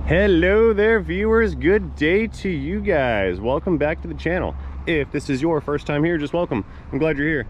Hello there, viewers. Good day to you guys. Welcome back to the channel. If this is your first time here, just welcome. I'm glad you're here.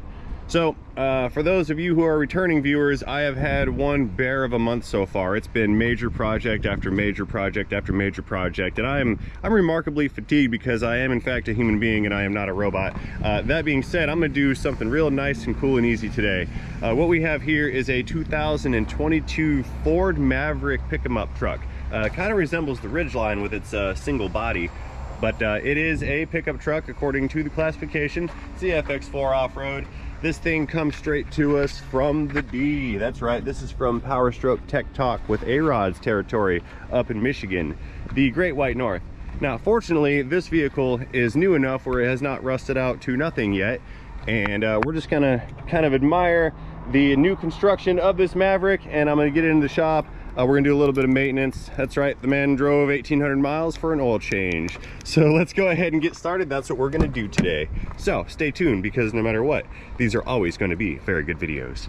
So for those of you who are returning viewers, I have had one bear of a month so far. It's been major project after major project after major project, and I'm remarkably fatigued because I am in fact a human being and I am not a robot. That being said, I'm gonna do something real nice and cool and easy today. What we have here is a 2022 Ford Maverick pick-em-up truck. Kind of resembles the Ridgeline with its single body, but it is a pickup truck according to the classification. It's the FX4 off-road. This thing comes straight to us from the D. That's right, this is from Power Stroke Tech Talk with A-Rod's territory up in Michigan, the Great White North. Now, fortunately, this vehicle is new enough where it has not rusted out to nothing yet, and we're just gonna kind of admire the new construction of this Maverick, and I'm gonna get it in the shop. We're gonna do a little bit of maintenance. That's right, the man drove 1,800 miles for an oil change. So let's go ahead and get started. That's what we're gonna do today. So stay tuned, because no matter what, these are always gonna be very good videos.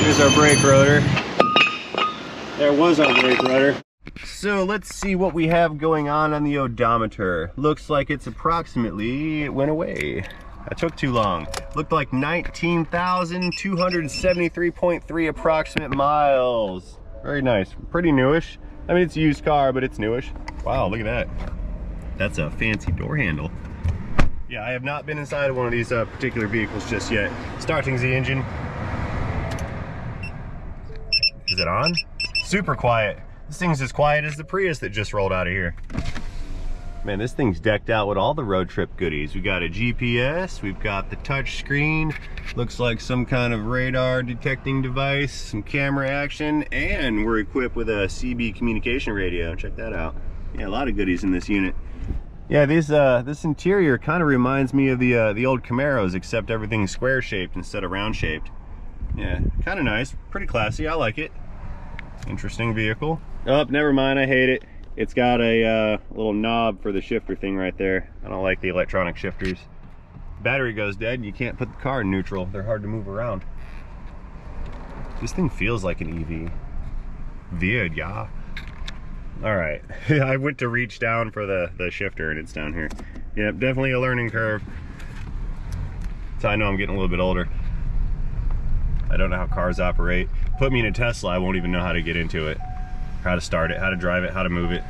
Here's our brake rotor. There was our brake rotor. So let's see what we have going on the odometer. Looks like it's approximately, it went away. That took too long. Looked like 19,273.3 approximate miles. Very nice, pretty newish. I mean, it's a used car, but it's newish. Wow, look at that. That's a fancy door handle. Yeah, I have not been inside of one of these particular vehicles just yet. Starting the engine. Is it on? Super quiet. This thing's as quiet as the Prius that just rolled out of here. Man, this thing's decked out with all the road trip goodies. We got a GPS, we've got the touch screen, looks like some kind of radar detecting device, some camera action, and we're equipped with a CB communication radio. Check that out. Yeah, a lot of goodies in this unit. Yeah, this interior kind of reminds me of the old Camaros, except everything's square shaped instead of round shaped. Yeah, kind of nice, pretty classy. I like it. Interesting vehicle. Oh, never mind, I hate it. It's got a little knob for the shifter thing right there. I don't like the electronic shifters. Battery goes dead and you can't put the car in neutral. They're hard to move around. This thing feels like an EV. Weird, yeah. All right, I went to reach down for the shifter and it's down here. Yep, definitely a learning curve. So I know I'm getting a little bit older. I don't know how cars operate. Put me in a Tesla, I won't even know how to get into it. How to start it, how to drive it, how to move it.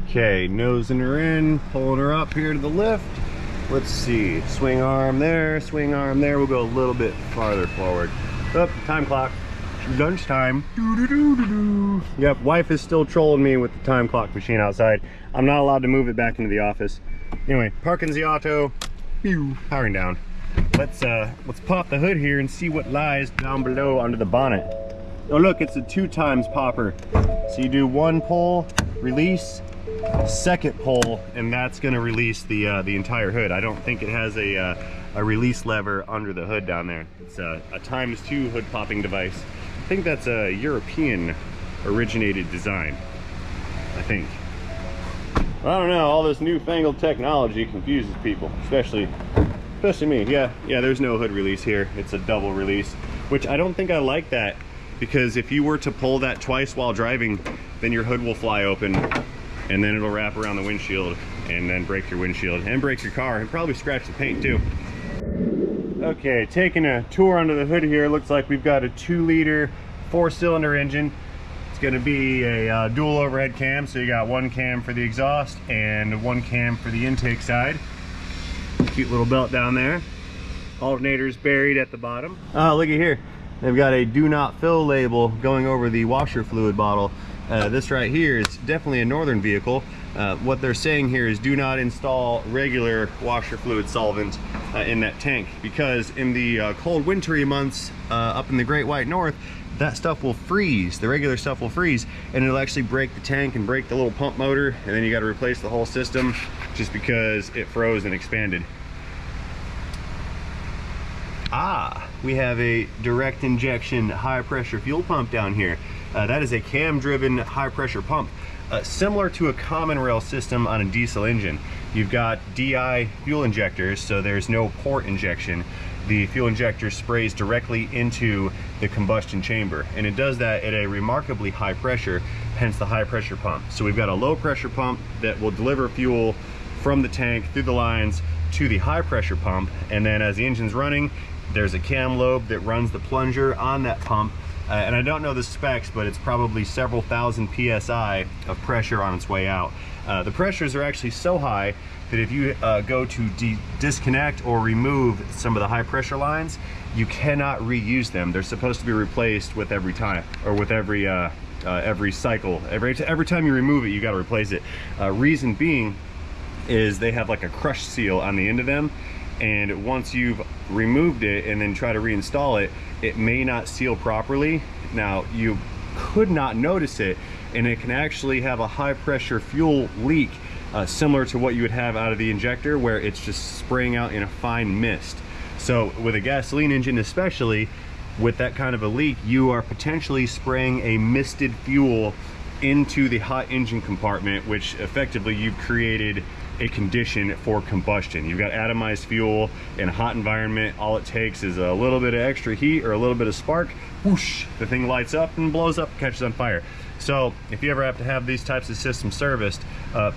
Okay, nosing her in, pulling her up here to the lift. Let's see, swing arm there, swing arm there. We'll go a little bit farther forward. Oh, time clock, lunchtime. Yep, wife is still trolling me with the time clock machine outside. I'm not allowed to move it back into the office. Anyway, parking the auto, powering down. Let's pop the hood here and see what lies down below under the bonnet. Oh look, it's a 2x popper. So you do one pull, release, second pull, and that's gonna release the entire hood. I don't think it has a release lever under the hood down there. It's a ×2 hood popping device. I think that's a European originated design, I think. I don't know, all this newfangled technology confuses people, especially me. Yeah, there's no hood release here. It's a double release, which I don't think I like that, because if you were to pull that twice while driving, then your hood will fly open and then it'll wrap around the windshield and then break your windshield and break your car and probably scratch the paint too. Okay, taking a tour under the hood here. Looks like we've got a 2-liter 4-cylinder engine. It's going to be a dual overhead cam, so you got one cam for the exhaust and one cam for the intake side. Cute little belt down there. Alternators buried at the bottom. Oh, look at here. They've got a do not fill label going over the washer fluid bottle. This right here is definitely a northern vehicle. What they're saying here is do not install regular washer fluid solvent in that tank, because in the cold wintry months up in the Great White North, that stuff will freeze. The regular stuff will freeze and it'll actually break the tank and break the little pump motor, and then you got to replace the whole system just because it froze and expanded. We have a direct injection high pressure fuel pump down here. That is a cam-driven high-pressure pump, similar to a common rail system on a diesel engine. You've got DI fuel injectors, so there's no port injection. The fuel injector sprays directly into the combustion chamber, and it does that at a remarkably high pressure, hence the high pressure pump. So we've got a low pressure pump that will deliver fuel from the tank through the lines to the high pressure pump, and then as the engine's running, there's a cam lobe that runs the plunger on that pump, and I don't know the specs, but it's probably several thousand PSI of pressure on its way out. The pressures are actually so high that if you go to disconnect or remove some of the high pressure lines, you cannot reuse them. They're supposed to be replaced with every time, or with every cycle. Every time you remove it, you got to replace it. Reason being is they have like a crush seal on the end of them, and once you've removed it and then try to reinstall it, it may not seal properly. Now, you could not notice it, and it can actually have a high pressure fuel leak, similar to what you would have out of the injector, where it's just spraying out in a fine mist. So with a gasoline engine especially, with that kind of a leak, you are potentially spraying a misted fuel into the hot engine compartment, which effectively you've created a condition for combustion. You've got atomized fuel in a hot environment. All it takes is a little bit of extra heat or a little bit of spark, whoosh, the thing lights up and blows up, catches on fire. So if you ever have to have these types of systems serviced,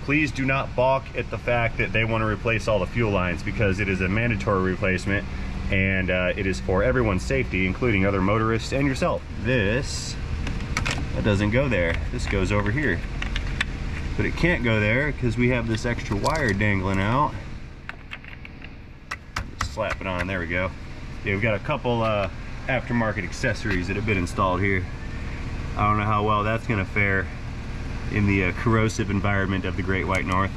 please do not balk at the fact that they want to replace all the fuel lines, because it is a mandatory replacement, and it is for everyone's safety, including other motorists and yourself. That doesn't go there. This goes over here. But it can't go there because we have this extra wire dangling out. Just slap it on, there we go. Yeah, we've got a couple aftermarket accessories that have been installed here. I don't know how well that's gonna fare in the corrosive environment of the Great White North.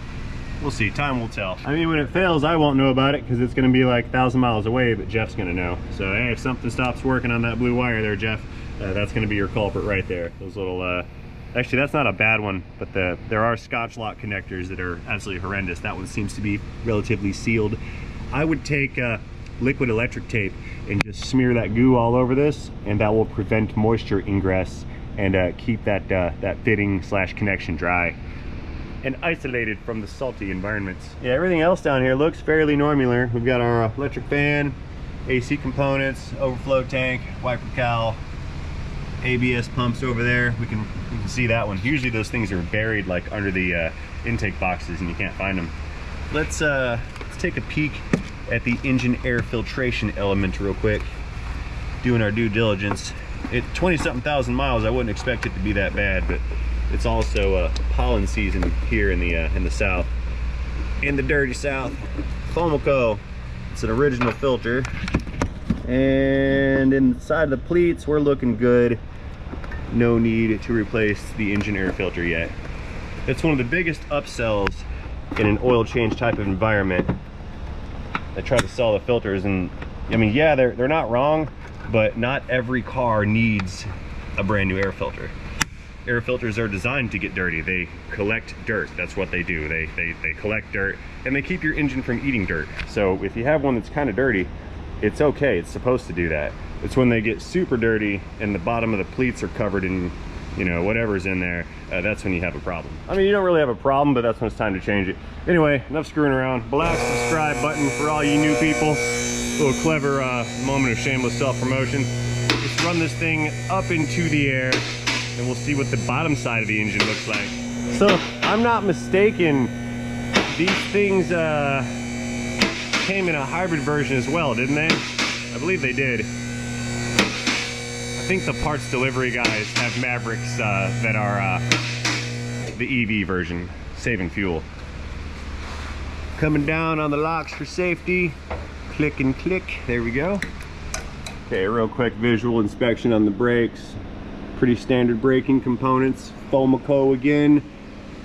We'll see, time will tell. I mean, when it fails, I won't know about it because it's gonna be like 1,000 miles away, but Jeff's gonna know. So hey, if something stops working on that blue wire there, Jeff, that's gonna be your culprit right there. Those little, actually that's not a bad one, but there are Scotch lock connectors that are absolutely horrendous. That one seems to be relatively sealed. I would take liquid electric tape and just smear that goo all over this, and that will prevent moisture ingress and keep that fitting / connection dry and isolated from the salty environments. Yeah, everything else down here looks fairly normular. We've got our electric fan, AC components, overflow tank, wiper cowl, ABS pumps over there. We can see that one. Usually those things are buried like under the intake boxes and you can't find them. Let's take a peek at the engine air filtration element real quick. Doing our due diligence. At 20-something thousand miles, I wouldn't expect it to be that bad, but it's also pollen season here in the south, in the dirty south. Fomico, it's an original filter, and inside the pleats we're looking good. No need to replace the engine air filter yet. It's one of the biggest upsells in an oil change type of environment. They try to sell the filters, and I mean, yeah, they're not wrong, but not every car needs a brand new air filter. Air filters are designed to get dirty. They collect dirt. That's what they do. They collect dirt, and they keep your engine from eating dirt. So if you have one that's kind of dirty, it's okay. It's supposed to do that. It's when they get super dirty and the bottom of the pleats are covered in, you know, whatever's in there, that's when you have a problem. I mean, you don't really have a problem, but that's when it's time to change it. Anyway, enough screwing around. Blast the subscribe button for all you new people. A little clever moment of shameless self-promotion. Let's run this thing up into the air, and we'll see what the bottom side of the engine looks like. So, if I'm not mistaken, these things came in a hybrid version as well, didn't they? I believe they did. I think the parts delivery guys have Mavericks that are the EV version, saving fuel. Coming down on the locks for safety. Click and click, there we go. Okay, real quick visual inspection on the brakes. Pretty standard braking components. Fomico again.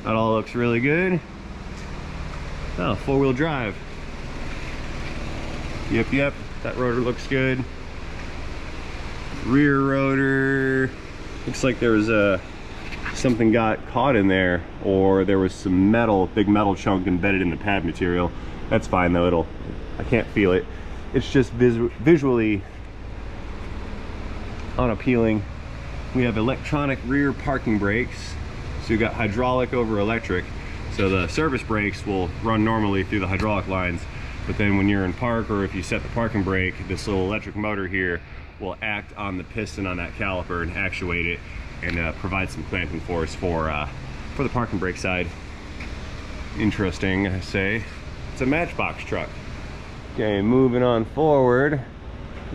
That all looks really good. Oh, four-wheel drive. Yep, that rotor looks good. Rear rotor, looks like there was something got caught in there, or there was some big metal chunk embedded in the pad material. That's fine though, I can't feel it. It's just visually unappealing. we have electronic rear parking brakes. So you got hydraulic over electric. So the service brakes will run normally through the hydraulic lines, but then when you're in park or if you set the parking brake, this little electric motor here will act on the piston on that caliper and actuate it and provide some clamping force for the parking brake side. Interesting, I say. It's a Matchbox truck. Okay, moving on forward.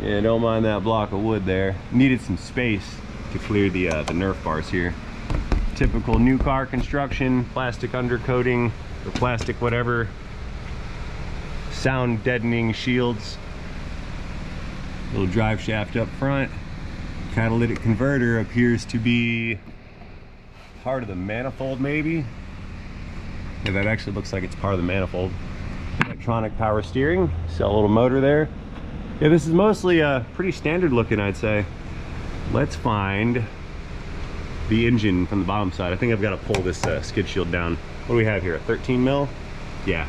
Yeah, don't mind that block of wood there. Needed some space to clear the Nerf bars here. Typical new car construction, plastic undercoating or plastic whatever. Sound deadening shields. Little drive shaft up front. Catalytic converter appears to be part of the manifold, maybe. Yeah, that actually looks like it's part of the manifold. Electronic power steering. See a little motor there. Yeah, this is mostly pretty standard looking, I'd say. Let's find the engine from the bottom side. I think I've got to pull this skid shield down. What do we have here, a 13 mil? Yeah,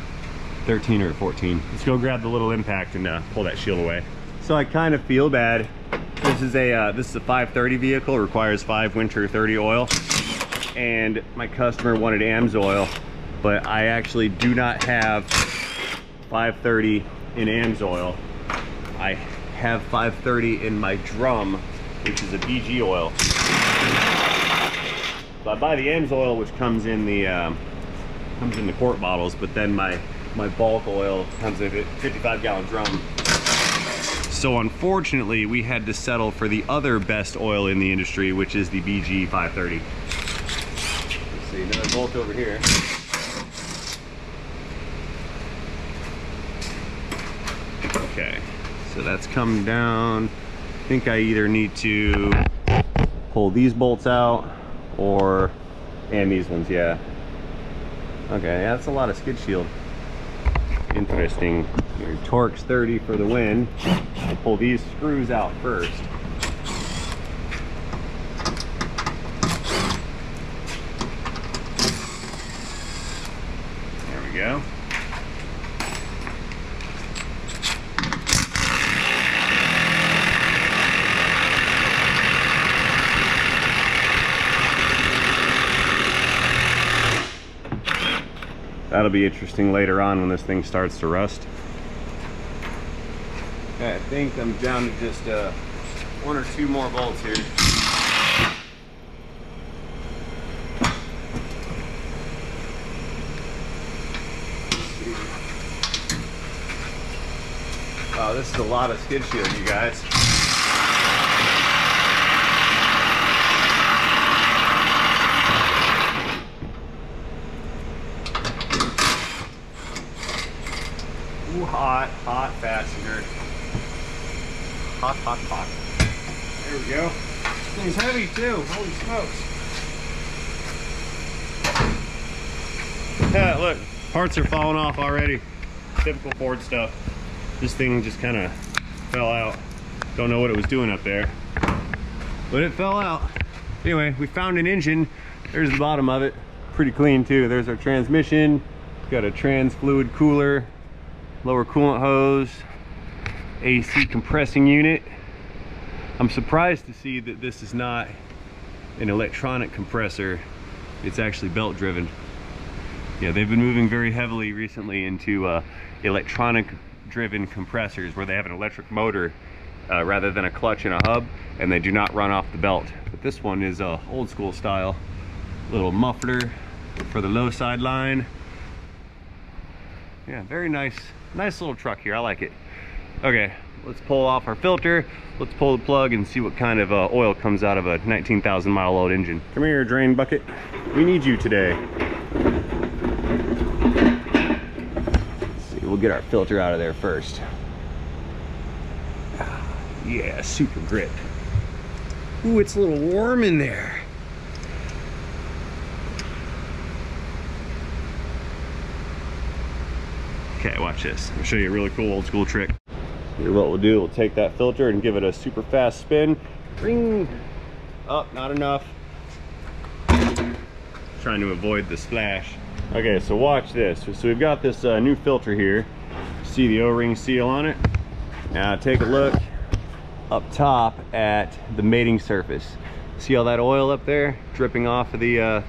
13 or 14. Let's go grab the little impact and pull that shield away. So I kind of feel bad. This is a 530 vehicle, requires 5 winter 30 oil. And my customer wanted Amsoil, but I actually do not have 530 in Amsoil. I have 530 in my drum, which is a BG oil. So I buy the Amsoil, which comes in the quart bottles, but then my bulk oil comes in a 55-gallon drum. So unfortunately, we had to settle for the other best oil in the industry, which is the BG 530. Let's see, another bolt over here. Okay, so that's come down. I think I either need to pull these bolts out and these ones, yeah. Okay, yeah, that's a lot of skid shield. Interesting. Your torque's 30 for the win. I'll pull these screws out first. There we go. That'll be interesting later on when this thing starts to rust. Okay, I think I'm down to just 1 or 2 more bolts here. Oh, this is a lot of skid shield, you guys. Ooh, hot fastener. Hot. There we go. This thing's heavy too. Holy smokes. Yeah, look, parts are falling off already. Typical Ford stuff. This thing just kind of fell out. Don't know what it was doing up there, but it fell out. Anyway, we found an engine. There's the bottom of it. Pretty clean too. There's our transmission. Got a trans fluid cooler. Lower coolant hose, AC compressing unit. I'm surprised to see that this is not an electronic compressor. It's actually belt driven. Yeah, they've been moving very heavily recently into electronic driven compressors where they have an electric motor rather than a clutch and a hub, and they do not run off the belt. But this one is old school style. Little muffler for the low side line. Yeah, very nice little truck here. I like it. Okay, let's pull off our filter. Let's pull the plug and see what kind of oil comes out of a 19,000 mile old engine. Come here, drain bucket. We need you today. Let's see, we'll get our filter out of there first. Yeah, super grip. Ooh, it's a little warm in there. Okay, watch this. I'll show you a really cool old school trick. Here, what we'll do, we'll take that filter and give it a super fast spin. Ring! Oh, not enough. Trying to avoid the splash. Okay, so watch this. So we've got this new filter here. See the O-ring seal on it? Now take a look up top at the mating surface. See all that oil up there dripping off of the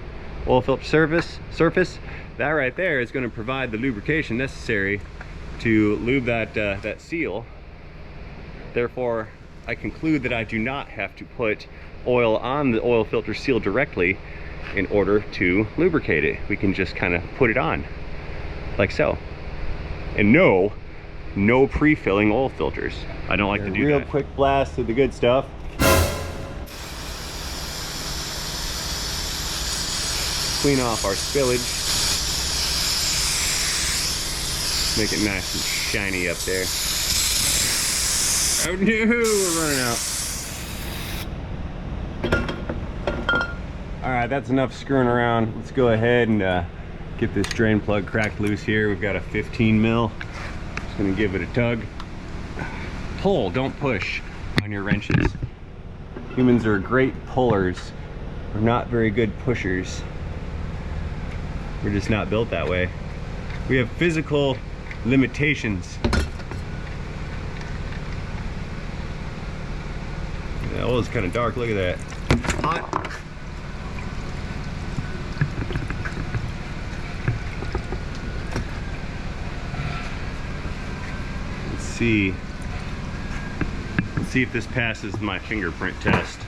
oil filter surface? That right there is going to provide the lubrication necessary to lube that seal. Therefore, I conclude that I do not have to put oil on the oil filter seal directly in order to lubricate it. We can just kind of put it on like so. And no pre-filling oil filters. I don't like to do that. Real quick blast of the good stuff. Clean off our spillage. Make it nice and shiny up there. Oh no, we're running out. All right, that's enough screwing around. Let's go ahead and get this drain plug cracked loose here. We've got a 15 mil. Just gonna give it a tug. Pull, don't push on your wrenches. Humans are great pullers. We're not very good pushers. We're just not built that way. We have physical limitations. The oil is kind of dark, look at that. Hot. Let's see if this passes my fingerprint test.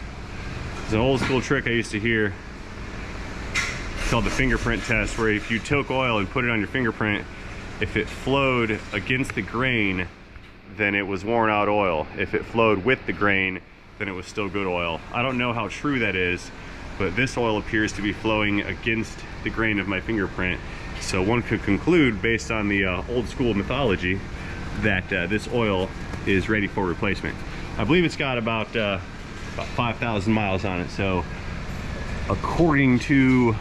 It's an old school trick I used to hear called the fingerprint test, where if you took oil and put it on your fingerprint, if it flowed against the grain, then it was worn out oil. If it flowed with the grain, then it was still good oil. I don't know how true that is, but this oil appears to be flowing against the grain of my fingerprint. So one could conclude, based on the old school mythology, that this oil is ready for replacement. I believe it's got about 5,000 miles on it. So according to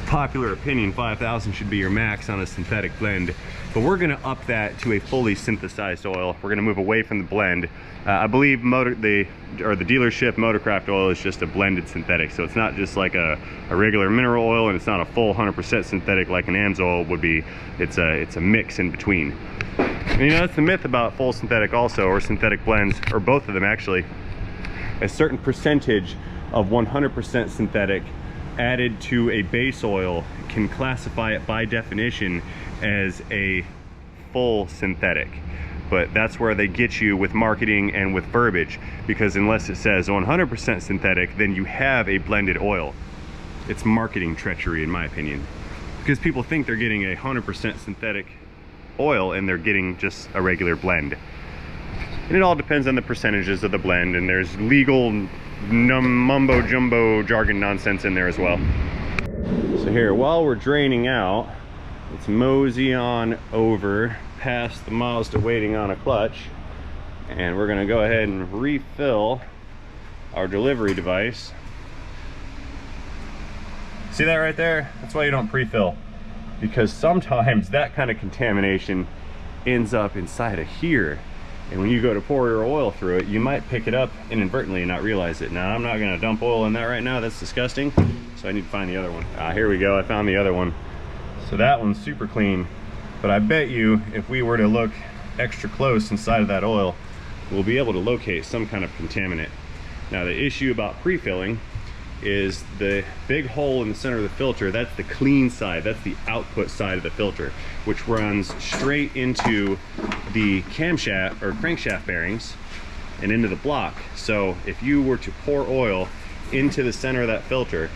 popular opinion, 5,000 should be your max on a synthetic blend, but we're going to up that to a fully synthesized oil. We're going to move away from the blend. I believe the dealership Motorcraft oil is just a blended synthetic, so it's not just like a regular mineral oil, and it's not a full 100% synthetic like an Amsoil would be. It's a mix in between. And, you know, that's the myth about full synthetic also, or synthetic blends, or both of them actually. A certain percentage of 100% synthetic added to a base oil can classify it by definition as a full synthetic. But that's where they get you with marketing and with verbiage, because unless it says 100% synthetic, then you have a blended oil. It's marketing treachery, in my opinion, because people think they're getting a 100% synthetic oil and they're getting just a regular blend. And it all depends on the percentages of the blend, and there's legal mumbo jumbo jargon nonsense in there as well. So here, while we're draining out, let's mosey on over past the Mazda waiting on a clutch, and we're gonna go ahead and refill our delivery device. See that right there? That's why you don't pre-fill, because sometimes that kind of contamination ends up inside of here. And when you go to pour your oil through it, you might pick it up inadvertently and not realize it. Now, I'm not gonna dump oil in that right now, that's disgusting. So I need to find the other one. Here we go, I found the other one. So that one's super clean. But I bet you, if we were to look extra close inside of that oil, we'll be able to locate some kind of contaminant. Now, the issue about pre-filling is the big hole in the center of the filter. That's the clean side, that's the output side of the filter, which runs straight into the camshaft or crankshaft bearings and into the block. So if you were to pour oil into the center of that filter,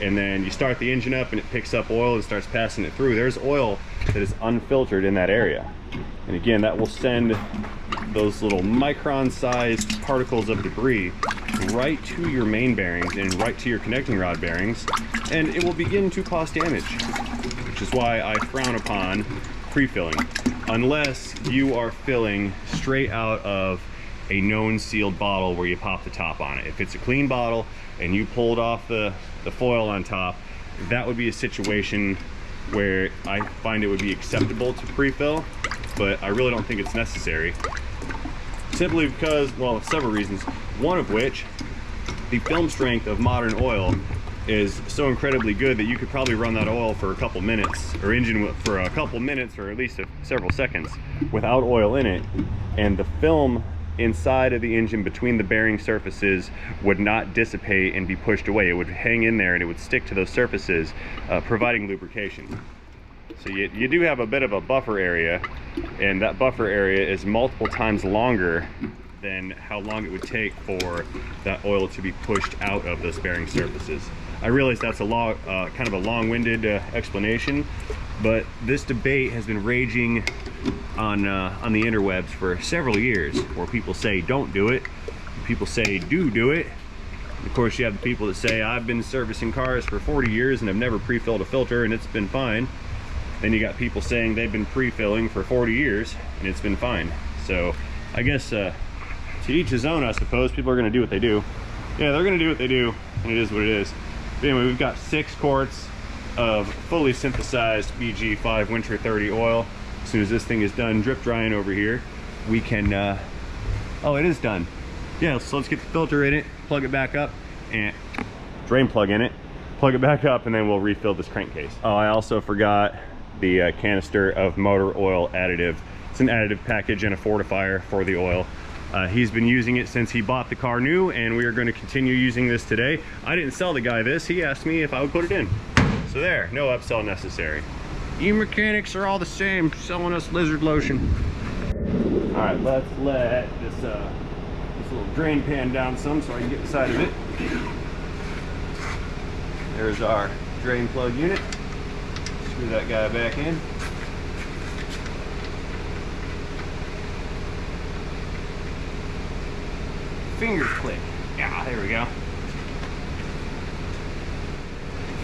and then you start the engine up and it picks up oil and starts passing it through, there's oil that is unfiltered in that area. And again, that will send those little micron-sized particles of debris right to your main bearings and right to your connecting rod bearings, and it will begin to cause damage, which is why I frown upon pre-filling, unless you are filling straight out of a known sealed bottle where you pop the top on it. If it's a clean bottle and you pulled off the foil on top, that would be a situation where I find it would be acceptable to pre-fill, but I really don't think it's necessary. Simply because, well, several reasons. One of which, the film strength of modern oil is so incredibly good that you could probably run that oil for a couple minutes, or engine for a couple minutes, or at least several seconds without oil in it, and the film inside of the engine between the bearing surfaces would not dissipate and be pushed away. It would hang in there and it would stick to those surfaces, providing lubrication. So you do have a bit of a buffer area, and that buffer area is multiple times longer than how long it would take for that oil to be pushed out of those bearing surfaces. I realize that's a long, kind of a long-winded explanation, but this debate has been raging on the interwebs for several years, where people say don't do it, people say do it. Of course, you have the people that say I've been servicing cars for 40 years and I've never pre-filled a filter and it's been fine. Then you got people saying they've been pre-filling for 40 years and it's been fine. So I guess to each his own, I suppose. People are going to do what they do. Yeah, they're going to do what they do, and it is what it is. But anyway, we've got 6 quarts of fully synthesized BG5 Winter 30 oil. As soon as this thing is done drip drying over here, we can, oh, it is done. Yeah, so let's get the filter in it, plug it back up, and drain plug in it, plug it back up, and then we'll refill this crankcase. Oh, I also forgot the canister of motor oil additive. It's an additive package and a fortifier for the oil. He's been using it since he bought the car new, and we are going to continue using this today. I didn't sell the guy this. He asked me if I would put it in. So there, no upsell necessary. You mechanics are all the same, selling us lizard lotion. All right, let's let this little drain pan down some so I can get inside of it. There's our drain plug unit. Screw that guy back in. Finger click. Yeah, there we go.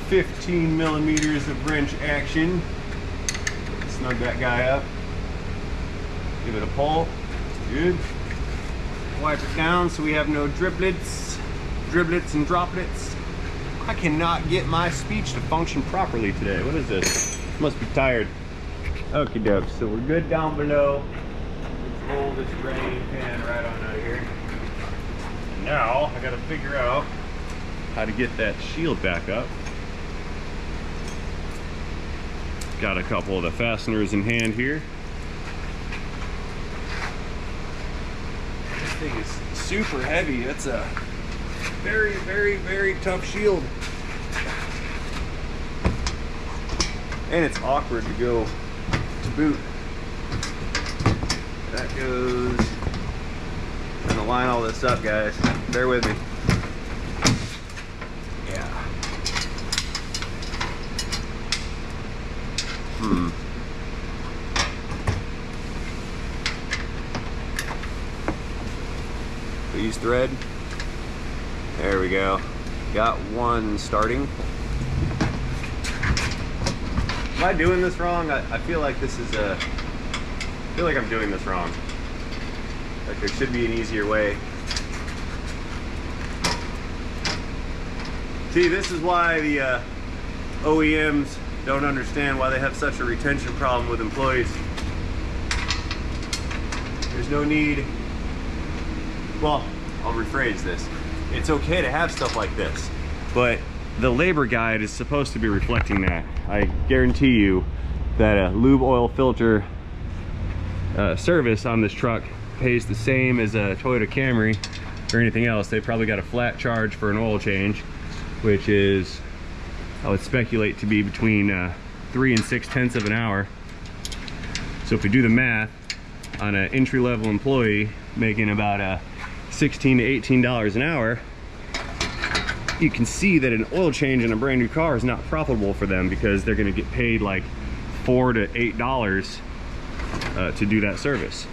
15 millimeters of wrench action. Snug that guy up. Give it a pull. Good. Wipe it down so we have no driblets and droplets. I cannot get my speech to function properly today. What is this? Must be tired. Okie doke. So we're good down below. Let's roll this drain pan right on out of here. Now I gotta figure out how to get that shield back up. Got a couple of the fasteners in hand here. This thing is super heavy. It's a very, very, very tough shield. And it's awkward to go to boot. That goes. I'm gonna line all this up, guys. Bear with me. Yeah. We use thread. There we go. Got one starting. Am I doing this wrong? I feel like this is a. I feel like I'm doing this wrong. Like there should be an easier way. See, this is why the OEMs don't understand why they have such a retention problem with employees. There's no need. Well, I'll rephrase this. It's okay to have stuff like this, but the labor guide is supposed to be reflecting that. I guarantee you that a lube oil filter service on this truck pays the same as a Toyota Camry or anything else. They probably got a flat charge for an oil change, which is, I would speculate, to be between 3 and 6/10 of an hour. So if we do the math on an entry-level employee making about $16 to $18 an hour, you can see that an oil change in a brand new car is not profitable for them, because they're going to get paid like $4 to $8 to do that service,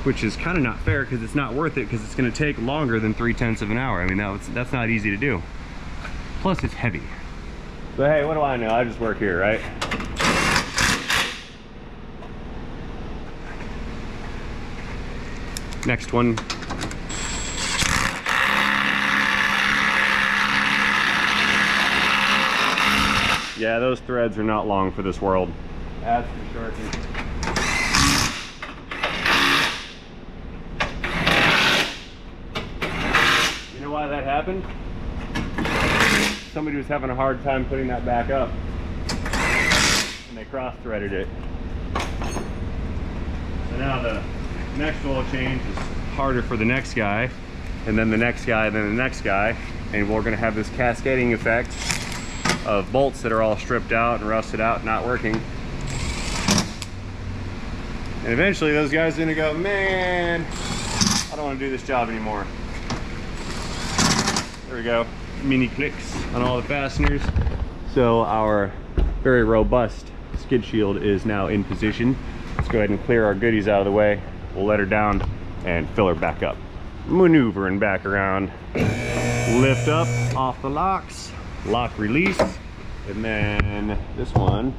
which is kind of not fair, because it's not worth it, because it's going to take longer than 3/10 of an hour. I mean, that's not easy to do. Plus, it's heavy. But hey, what do I know? I just work here, right? Next one. Yeah, those threads are not long for this world. That's for sure. You know why that happened? Somebody was having a hard time putting that back up, and they cross-threaded it. So now the next oil change is harder for the next guy, and then the next guy, and then the next guy, and we're gonna have this cascading effect of bolts that are all stripped out and rusted out, not working. And eventually those guys are gonna go, man, I don't wanna do this job anymore. There we go, mini clicks on all the fasteners. So our very robust skid shield is now in position. Let's go ahead and clear our goodies out of the way. We'll let her down and fill her back up. Maneuvering back around. Lift up off the locks, lock release, and then this one,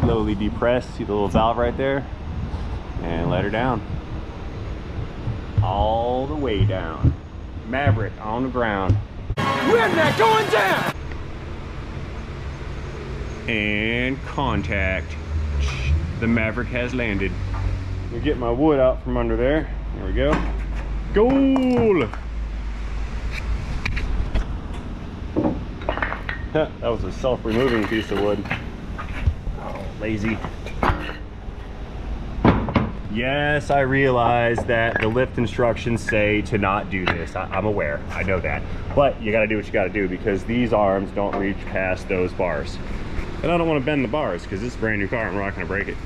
slowly depress, see the little valve right there, and let her down. All the way down. Maverick on the ground. We're not going down! And contact. The Maverick has landed. Let me get my wood out from under there. There we go. Goal! That was a self-removing piece of wood. Oh, lazy. Yes, I realize that the lift instructions say to not do this. I'm aware, I know that. But you gotta do what you gotta do because these arms don't reach past those bars. And I don't wanna bend the bars because it's a brand new car and we're not gonna break it.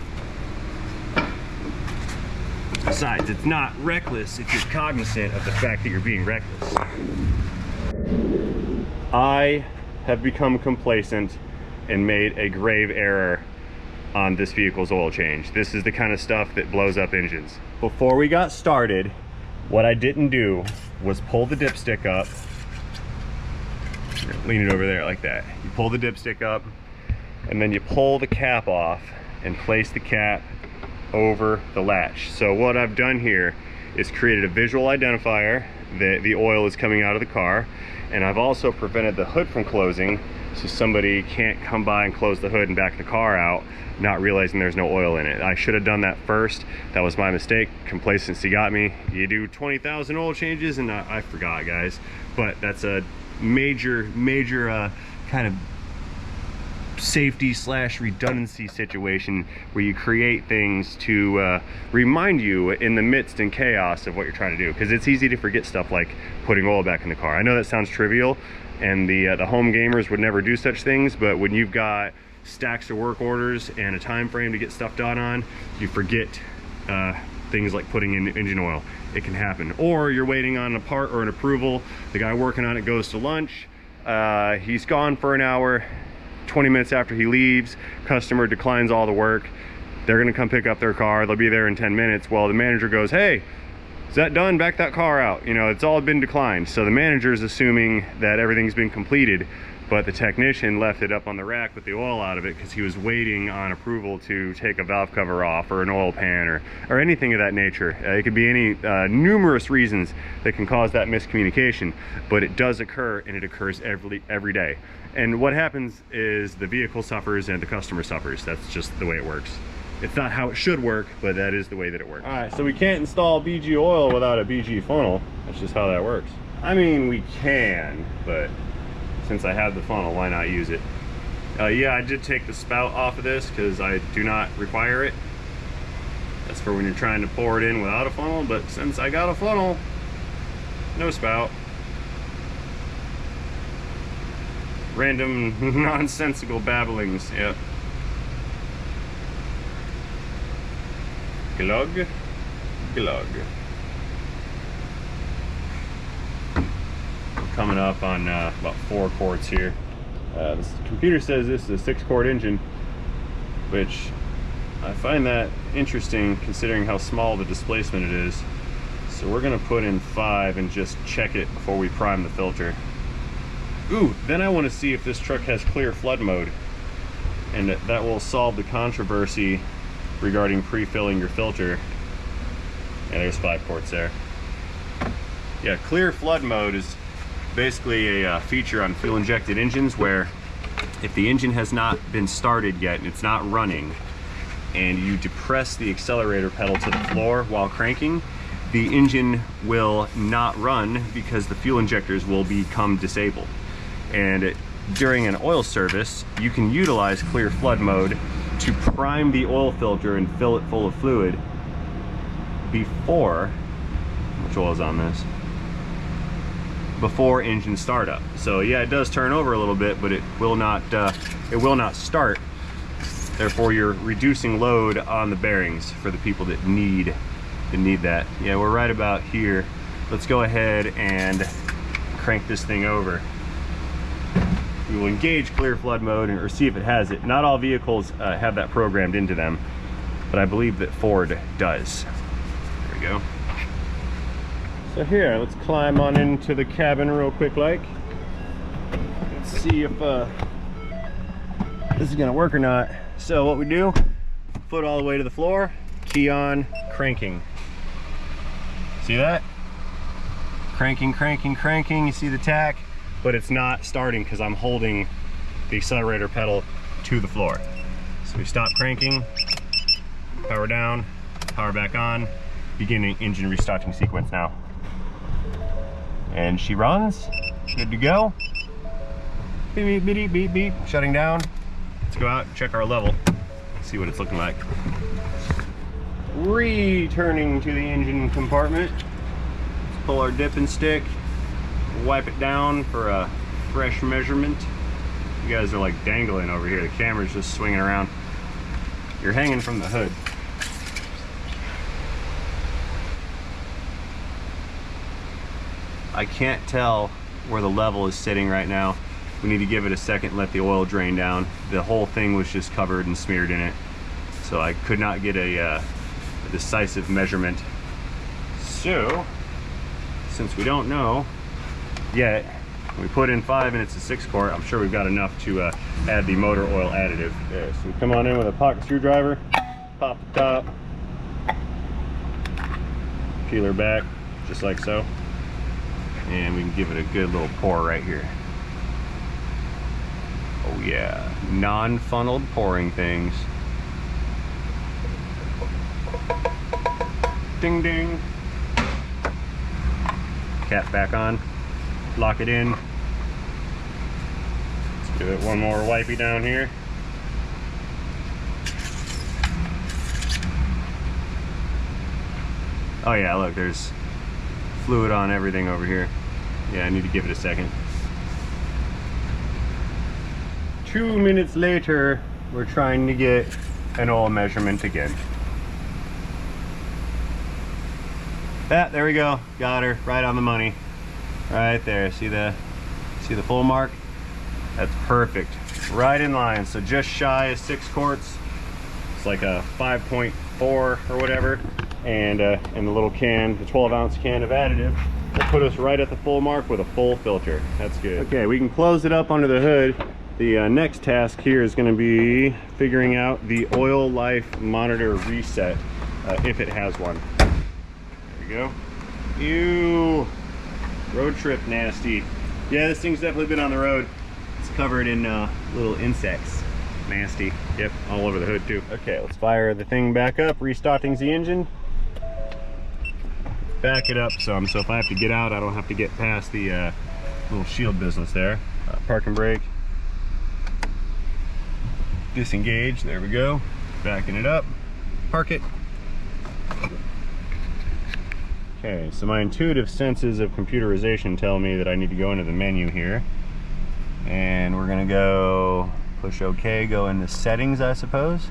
Besides, it's not reckless if you're cognizant of the fact that you're being reckless. I have become complacent and made a grave error on this vehicle's oil change. This is the kind of stuff that blows up engines. Before we got started, what I didn't do was pull the dipstick up. Lean it over there like that. You pull the dipstick up and then you pull the cap off and place the cap over the latch. So what I've done here is created a visual identifier that the oil is coming out of the car, and I've also prevented the hood from closing so somebody can't come by and close the hood and back the car out not realizing there's no oil in it. I should have done that first. That was my mistake. Complacency got me. You do 20,000 oil changes and I forgot, guys, but that's a major kind of safety / redundancy situation where you create things to remind you in the midst and chaos of what you're trying to do, because it's easy to forget stuff like putting oil back in the car. I know that sounds trivial and the home gamers would never do such things, but when you've got stacks of work orders and a time frame to get stuff done on, you forget things like putting in engine oil. It can happen. Or you're waiting on a part or an approval, the guy working on it goes to lunch, he's gone for an hour, 20 minutes after he leaves, customer declines all the work, they're gonna come pick up their car, they'll be there in 10 minutes. Well, the manager goes, hey, is that done? Back that car out. You know, it's all been declined. So the manager is assuming that everything's been completed, but the technician left it up on the rack with the oil out of it because he was waiting on approval to take a valve cover off or an oil pan or anything of that nature. It could be any numerous reasons that can cause that miscommunication, but it does occur, and it occurs every day. And what happens is the vehicle suffers and the customer suffers. That's just the way it works. It's not how it should work, but that is the way that it works. All right, so we can't install BG oil without a BG funnel. That's just how that works. I mean, we can, but since I have the funnel, why not use it? Yeah, I did take the spout off of this because I do not require it. That's for when you're trying to pour it in without a funnel, but since I got a funnel, no spout. Random nonsensical babblings, yeah. Glug, glug. Coming up on about 4 quarts here. This computer says this is a 6-quart engine, which I find that interesting considering how small the displacement it is. So we're gonna put in 5 and just check it before we prime the filter. Ooh, then I want to see if this truck has clear flood mode, and that will solve the controversy regarding pre-filling your filter. And there's 5 quarts there. Yeah, clear flood mode is basically a feature on fuel injected engines where if the engine has not been started yet and it's not running, and you depress the accelerator pedal to the floor while cranking, the engine will not run because the fuel injectors will become disabled. And during an oil service, you can utilize clear flood mode to prime the oil filter and fill it full of fluid before Which oil is on this? Before engine startup. So yeah, it does turn over a little bit, but it will not start. Therefore, you're reducing load on the bearings for the people that need that. Yeah, we're right about here. Let's go ahead and crank this thing over. We will engage clear flood mode or see if it has it. Not all vehicles have that programmed into them, but I believe that Ford does. There we go. So here, let's climb on into the cabin real quick like. Let's see if this is gonna work or not. So what we do, foot all the way to the floor, key on, cranking. See that? Cranking, cranking, cranking. You see the tack, but it's not starting because I'm holding the accelerator pedal to the floor. So we stop cranking, power down, power back on, beginning engine restarting sequence now. And she runs, good to go. Beep, beep, beep, beep, beep, shutting down. Let's go out and check our level, see what it's looking like. Returning to the engine compartment. Let's pull our dipping stick, wipe it down for a fresh measurement. You guys are like dangling over here. The camera's just swinging around. You're hanging from the hood. I can't tell where the level is sitting right now. We need to give it a second, let the oil drain down. The whole thing was just covered and smeared in it. So I could not get a decisive measurement. So, since we don't know yet, we put in 5 and it's a 6 quart, I'm sure we've got enough to add the motor oil additive. There, so we come on in with a pocket screwdriver, pop the top, peel her back, just like so. And we can give it a good little pour right here. Oh yeah, non-funneled pouring things. Ding ding. Cap back on, lock it in. Let's give it one more wipey down here. Oh yeah, look, there's fluid on everything over here. Yeah, I need to give it a second. 2 minutes later, we're trying to get an oil measurement again. There we go. Got her right on the money. Right there. See the full mark? That's perfect. Right in line. So just shy of 6 quarts. It's like a 5.4 or whatever. And the little can, the 12-ounce can of additive, will put us right at the full mark with a full filter. That's good. Okay, we can close it up under the hood. The next task here is going to be figuring out the oil life monitor reset, if it has one. There we go. Ew, road trip nasty. Yeah, this thing's definitely been on the road. It's covered in little insects. Nasty. Yep, all over the hood too. Okay, let's fire the thing back up, restarting the engine. Back it up some, so if I have to get out, I don't have to get past the little shield business there. Park and brake. Disengage, there we go. Backing it up, park it. Okay, so my intuitive senses of computerization tell me that I need to go into the menu here. And we're gonna go push OK, go into settings, I suppose.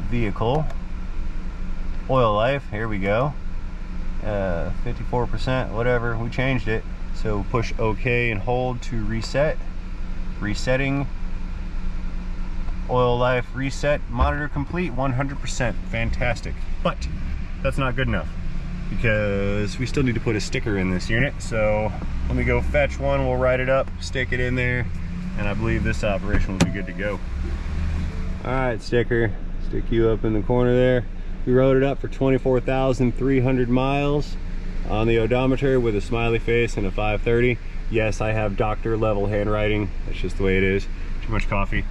Vehicle. Oil life, here we go. 54%, whatever, we changed it. So push OK and hold to reset. Resetting. Oil life reset. Monitor complete, 100%. Fantastic. But that's not good enough because we still need to put a sticker in this unit. So let me go fetch one. We'll write it up, stick it in there, and I believe this operation will be good to go. All right, sticker. Stick you up in the corner there. We wrote it up for 24,300 miles on the odometer with a smiley face and a 530. Yes, I have doctor level handwriting. That's just the way it is. Too much coffee.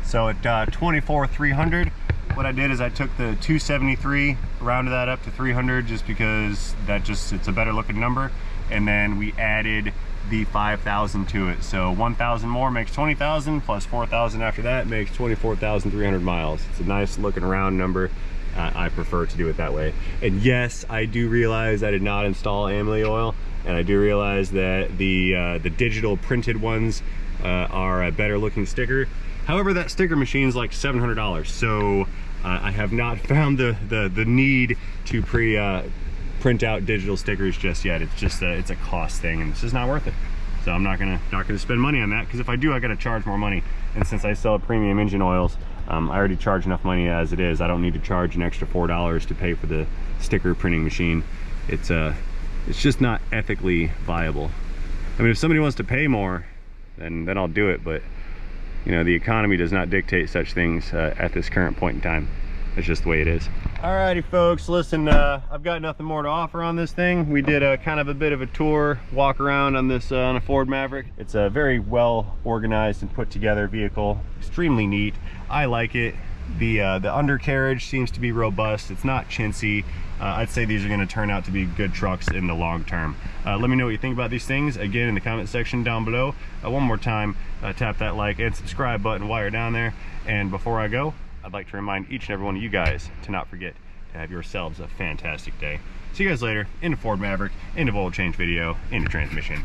So at 24,300, what I did is I took the 273, rounded that up to 300 just because it's a better looking number. And then we added the 5,000 to it. So 1,000 more makes 20,000 plus 4,000 after that makes 24,300 miles. It's a nice looking round number. I prefer to do it that way. And yes, I do realize I did not install Amsoil oil, and I do realize that the digital printed ones are a better looking sticker. However, that sticker machine is like $700, so I have not found the need to print out digital stickers just yet. It's just it's a cost thing, and it's just not worth it. So I'm not gonna spend money on that, because if I do, I gotta charge more money. And since I sell premium engine oils, I already charge enough money as it is. I don't need to charge an extra $4 to pay for the sticker printing machine. It's just not ethically viable. I mean, if somebody wants to pay more, then I'll do it, but you know, the economy does not dictate such things at this current point in time. It's just the way it is. Alrighty folks, listen, I've got nothing more to offer on this thing. We did kind of a bit of a tour, walk around on this on a Ford Maverick. It's a very well organized and put together vehicle, extremely neat. I like it. The undercarriage seems to be robust. It's not chintzy. I'd say these are going to turn out to be good trucks in the long term. Let me know what you think about these things, again, in the comment section down below. One more time, tap that like and subscribe button while you're down there. And before I go, I'd like to remind each and every one of you guys to not forget to have yourselves a fantastic day. See you guys later. Into Ford Maverick, into oil change video, into transmission.